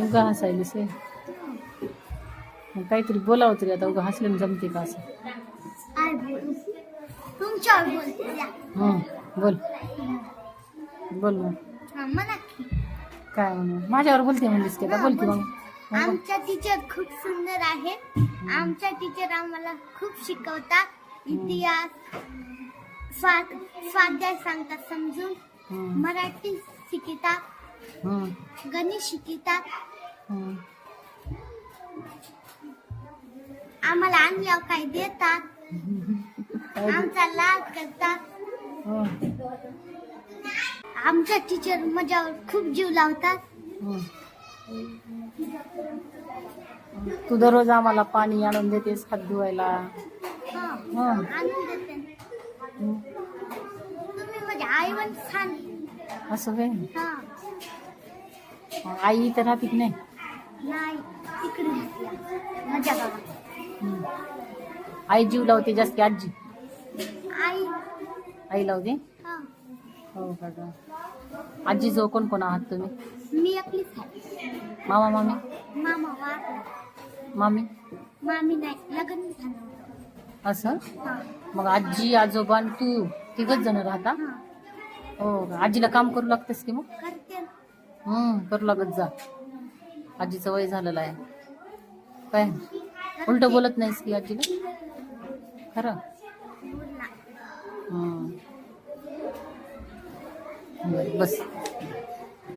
उगा हसायलीस आहे. मग काहीतरी बोलावं तरी आता उगा हसल्याने जमते का असं. तुमच्यावर बोलते या. बोल बोल मग म्हणा की. काय म्हणून माझ्यावर बोलते म्हणलीस की आता बोल की मग. आमच्या टीचर खूप सुंदर आहे. आमच्या टीचर आम्हाला खूप शिकवतात. इतिहास स्वाध्याय सांगतात समजून. मराठी शिकतात. गणित शिकतात. आम्हाला आणल्यावर काय देतात. आमचा लाड करतात. आमच्या टीचर माझ्यावर खूप जीव लावतात. तू दररोज आम्हाला पाणी आणून देतेस हात धुवायला. आणून देते. तुम्ही माझ्या आईवर छान. असं काय हा. आई इथं राहते की नाही. नाही तिकडे माझ्या गावात. आई जीव लावते जास्त की आजी. आई लावते. हो का. आजी जो कोण कोण आहात तुम्ही. मी आपलीच आहे. मामा मामी. मामा वारला. मामी नाही लग्न झालं. असं. मग आजी आजोबा तू तिघच जण राहता. हो का. आजीला काम करू लागतेस की मग. करते. करू लागत जा. आजीचं वय झालेलं आहे. काय उलट बोलत नाहीस की आजीला. खरं. बस.